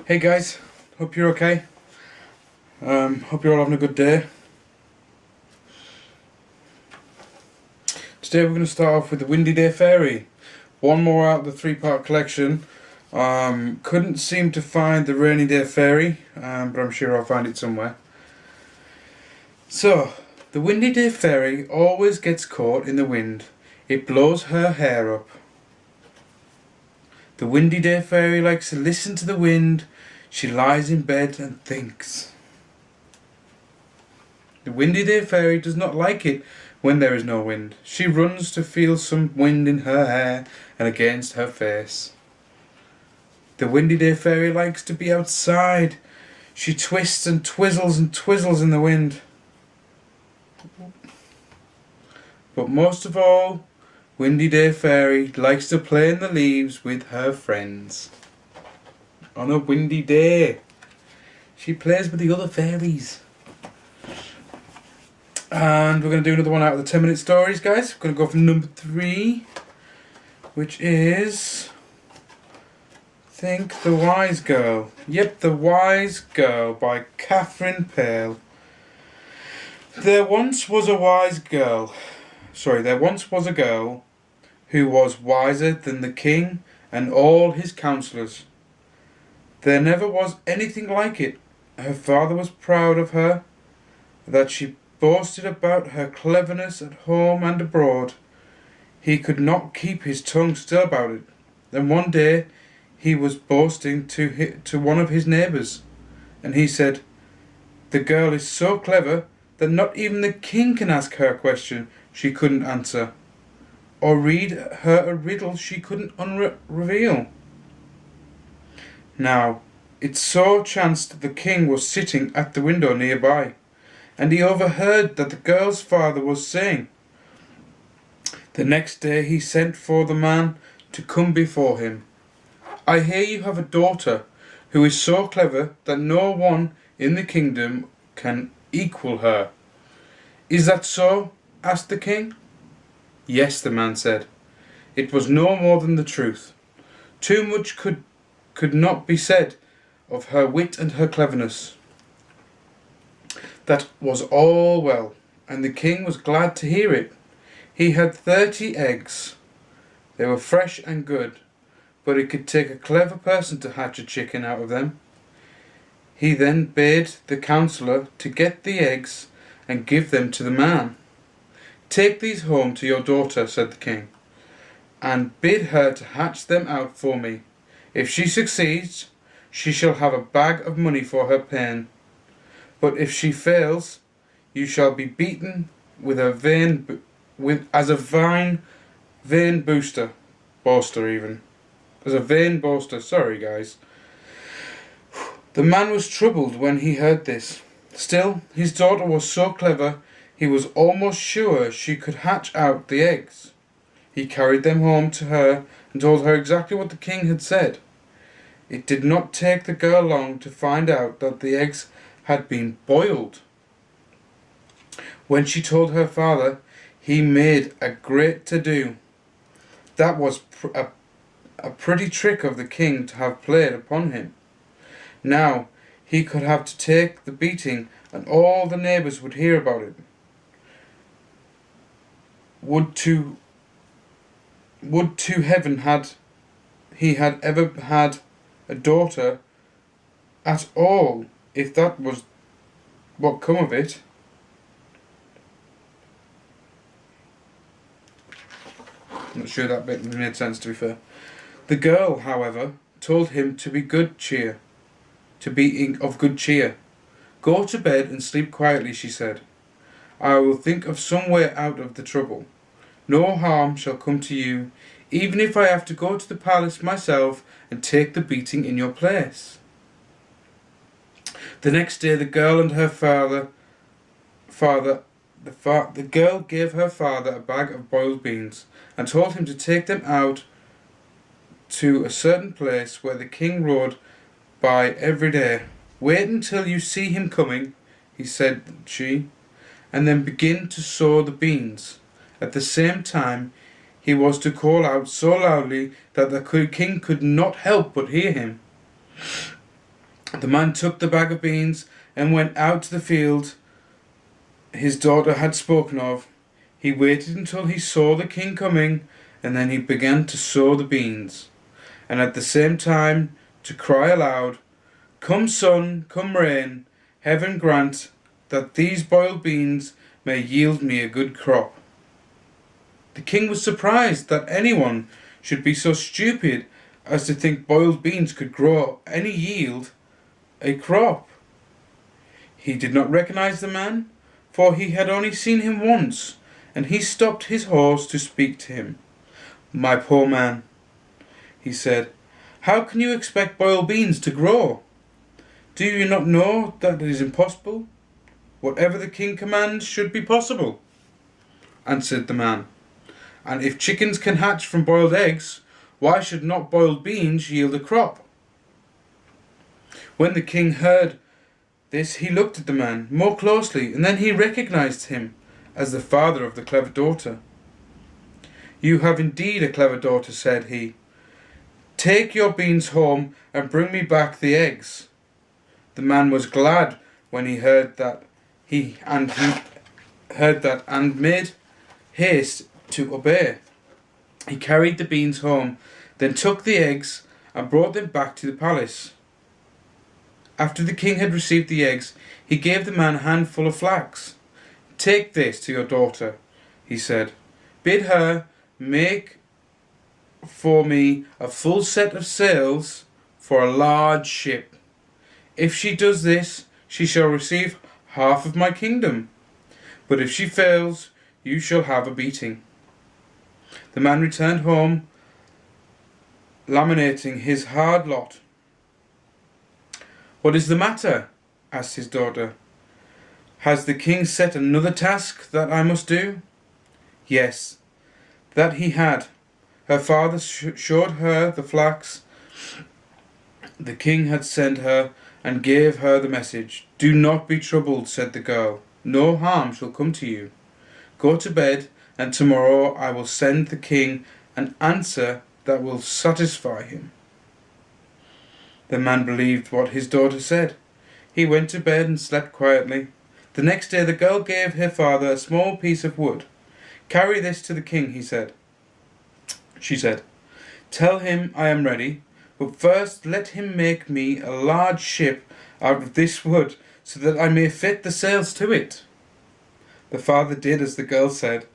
Hey guys, hope you're okay. Hope you're all having a good day. Today we're going to start off with the Windy Day Fairy. One more out of the three-part collection. Couldn't seem to find the Rainy Day Fairy, but I'm sure I'll find it somewhere. So, the Windy Day Fairy always gets caught in the wind. It blows her hair up. The Windy Day Fairy likes to listen to the wind. She lies in bed and thinks. The Windy Day Fairy does not like it when there is no wind. She runs to feel some wind in her hair and against her face. The Windy Day Fairy likes to be outside. She twists and twizzles in the wind. But most of all, Windy Day Fairy likes to play in the leaves with her friends. On a windy day, she plays with the other fairies. And we're going to do another one out of the 10-minute stories, guys. We're going to go for number 3, which is Think the Wise Girl. Yep, The Wise Girl by Katharine Pyle. There once was a girl who was wiser than the king and all his counsellors. There never was anything like it. Her father was proud of her, that she boasted about her cleverness at home and abroad. He could not keep his tongue still about it. Then one day he was boasting to one of his neighbours, and he said, "The girl is so clever that not even the king can ask her a question she couldn't answer, or read her a riddle she couldn't reveal." Now, it so chanced that the king was sitting at the window nearby, and he overheard that the girl's father was saying. The next day he sent for the man to come before him. "I hear you have a daughter who is so clever that no one in the kingdom can equal her. Is that so?" asked the king. "Yes," the man said. "It was no more than the truth. Too much could not be said of her wit and her cleverness." That was all well, and the king was glad to hear it. He had 30 eggs. They were fresh and good, but it could take a clever person to hatch a chicken out of them. He then bade the counsellor to get the eggs and give them to the man. "Take these home to your daughter," said the king, "and bid her to hatch them out for me. If she succeeds, she shall have a bag of money for her pain. But if she fails, you shall be beaten with a vain boaster. Sorry, guys. The man was troubled when he heard this. Still, his daughter was so clever, he was almost sure she could hatch out the eggs. He carried them home to her and told her exactly what the king had said. It did not take the girl long to find out that the eggs had been boiled. When she told her father, he made a great to-do. That was a pretty trick of the king to have played upon him. Now he could have to take the beating, and all the neighbours would hear about it. Would to heaven he had ever had a daughter at all, if that was what come of it. I'm not sure that bit made sense, to be fair. The girl, however, told him to be of good cheer. "Go to bed and sleep quietly," she said. "I will think of some way out of the trouble. No harm shall come to you, even if I have to go to the palace myself and take the beating in your place." The next day the girl and her the girl gave her father a bag of boiled beans and told him to take them out to a certain place where the king rode by every day. "Wait until you see him coming," said she, "and then begin to sow the beans. At the same time he was to call out so loudly that the king could not help but hear him. The man took the bag of beans and went out to the field his daughter had spoken of. He waited until he saw the king coming, and then he began to sow the beans, and at the same time to cry aloud, "Come sun, come rain, heaven grant that these boiled beans may yield me a good crop." The king was surprised that anyone should be so stupid as to think boiled beans could grow any yield a crop. He did not recognize the man, for he had only seen him once, and he stopped his horse to speak to him. "My poor man," he said, "how can you expect boiled beans to grow? Do you not know that it is impossible? Whatever the king commands should be possible," answered the man. "And if chickens can hatch from boiled eggs, why should not boiled beans yield a crop?" When the king heard this, he looked at the man more closely, and then he recognized him as the father of the clever daughter. "You have indeed a clever daughter," said he. "Take your beans home and bring me back the eggs." The man was glad when he heard that and made haste to obey. He carried the beans home, then took the eggs and brought them back to the palace. After the king had received the eggs, he gave the man a handful of flax. "Take this to your daughter," he said. "Bid her make for me a full set of sails for a large ship. If she does this, she shall receive half of my kingdom. But if she fails, you shall have a beating." The man returned home, lamenting his hard lot. "What is the matter?" asked his daughter. "Has the king set another task that I must do?" Yes, that he had. Her father showed her the flax the king had sent her and gave her the message. "Do not be troubled," said the girl. "No harm shall come to you. Go to bed, and tomorrow I will send the king an answer that will satisfy him." The man believed what his daughter said. He went to bed and slept quietly. The next day the girl gave her father a small piece of wood. "Carry this to the king," she said. "Tell him I am ready, but first let him make me a large ship out of this wood so that I may fit the sails to it." The father did as the girl said,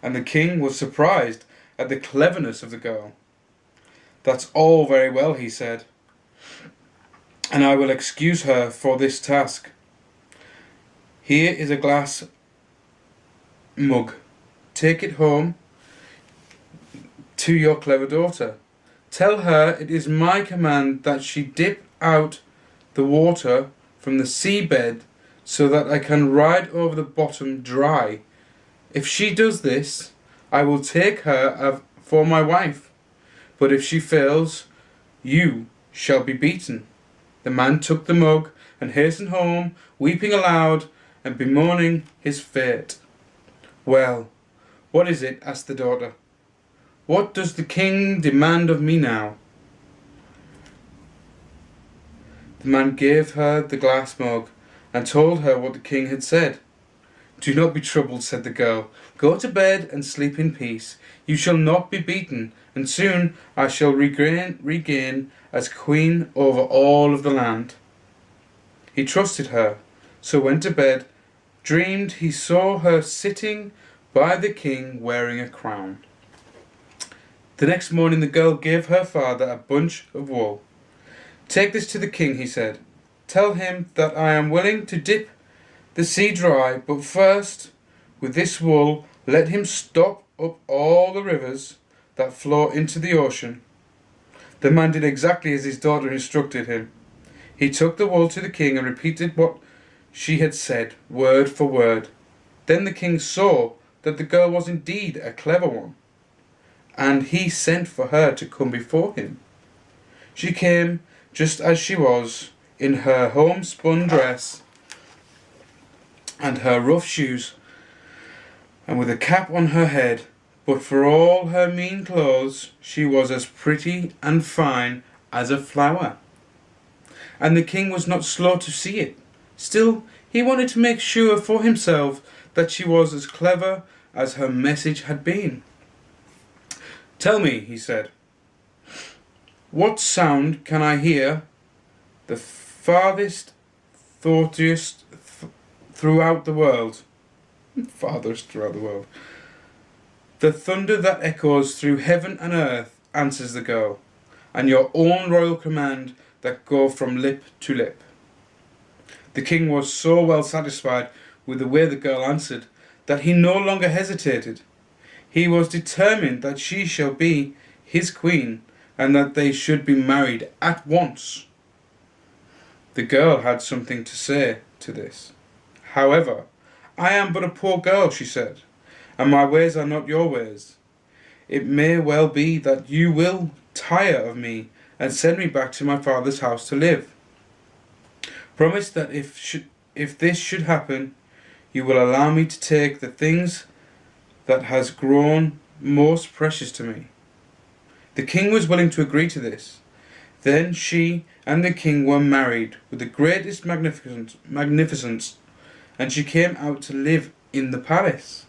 and the king was surprised at the cleverness of the girl. "That's all very well," he said, "and I will excuse her for this task. Here is a glass mug. Take it home to your clever daughter. Tell her it is my command that she dip out the water from the seabed so that I can ride over the bottom dry. If she does this, I will take her for my wife. But if she fails, you shall be beaten." The man took the mug and hastened home, weeping aloud and bemoaning his fate. "Well, what is it?" asked the daughter. "What does the king demand of me now?" The man gave her the glass mug and told her what the king had said. "Do not be troubled," said the girl. "Go to bed and sleep in peace. You shall not be beaten, and soon I shall regain as queen over all of the land." He trusted her, so went to bed, dreamed he saw her sitting by the king wearing a crown. The next morning the girl gave her father a bunch of wool. "Take this to the king," he said. "Tell him that I am willing to dip the sea dry, but first, with this wool, let him stop up all the rivers that flow into the ocean." The man did exactly as his daughter instructed him. He took the wool to the king and repeated what she had said, word for word. Then the king saw that the girl was indeed a clever one, and he sent for her to come before him. She came just as she was, in her homespun dress and her rough shoes, and with a cap on her head. But for all her mean clothes, she was as pretty and fine as a flower. and the king was not slow to see it. Still, he wanted to make sure for himself that she was as clever as her message had been. "Tell me," he said, "what sound can I hear the farthest throughout the world?" Farthest throughout the world. "The thunder that echoes through heaven and earth," answers the girl, "and your own royal command that go from lip to lip." The king was so well satisfied with the way the girl answered that he no longer hesitated. He was determined that she shall be his queen and that they should be married at once. The girl had something to say to this. "However, I am but a poor girl," she said, "and my ways are not your ways. It may well be that you will tire of me and send me back to my father's house to live. Promise that if this should happen, you will allow me to take the things that has grown most precious to me." The king was willing to agree to this. Then she and the king were married with the greatest magnificence, and she came out to live in the palace.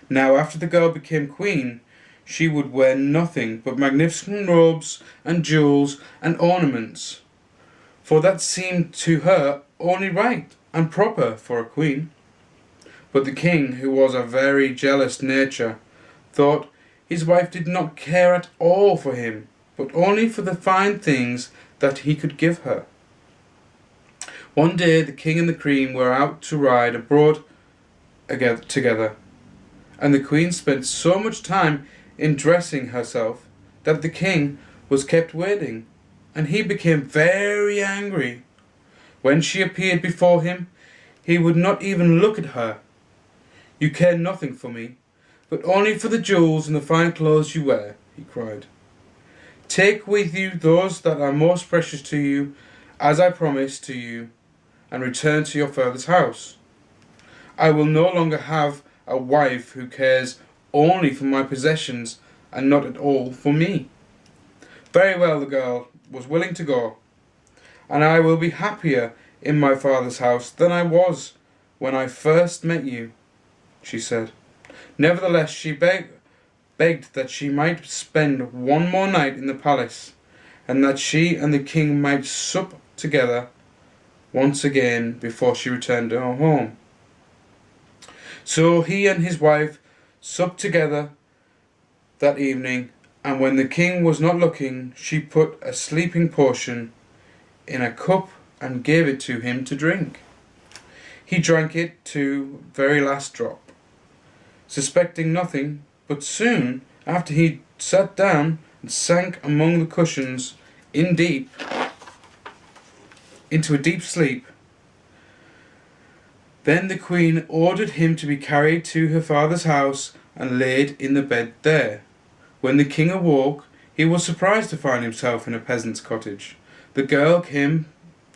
Now, after the girl became queen, she would wear nothing but magnificent robes and jewels and ornaments, for that seemed to her only right and proper for a queen. But the king, who was a very jealous nature, thought his wife did not care at all for him, but only for the fine things that he could give her. One day the king and the queen were out to ride abroad together, and the queen spent so much time in dressing herself that the king was kept waiting, and he became very angry. When she appeared before him, he would not even look at her. "You care nothing for me, but only for the jewels and the fine clothes you wear," he cried. "Take with you those that are most precious to you, as I promised to you, and return to your father's house. I will no longer have a wife who cares only for my possessions and not at all for me." Very well, the girl was willing to go. "And I will be happier in my father's house than I was when I first met you," she said. Nevertheless, she begged that she might spend one more night in the palace, and that she and the king might sup together once again before she returned home. So he and his wife supped together that evening, and when the king was not looking, she put a sleeping potion in a cup and gave it to him to drink. He drank it to very last drop, suspecting nothing, but soon after he sat down and sank among the cushions into a deep sleep. Then the queen ordered him to be carried to her father's house and laid in the bed there. When the king awoke, he was surprised to find himself in a peasant's cottage. The girl came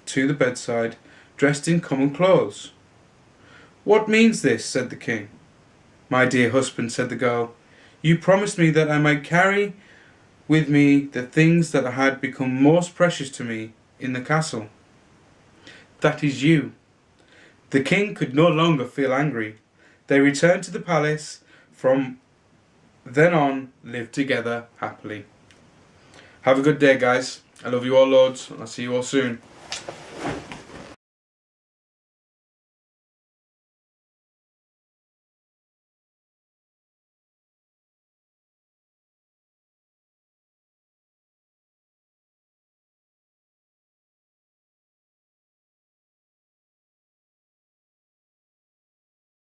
to the bedside, dressed in common clothes. "What means this?" said the king. "My dear husband," said the girl, "you promised me that I might carry with me the things that had become most precious to me in the castle. That is you." The king could no longer feel angry. They returned to the palace. From then on, lived together happily. Have a good day, guys. I love you all loads, and I'll see you all soon.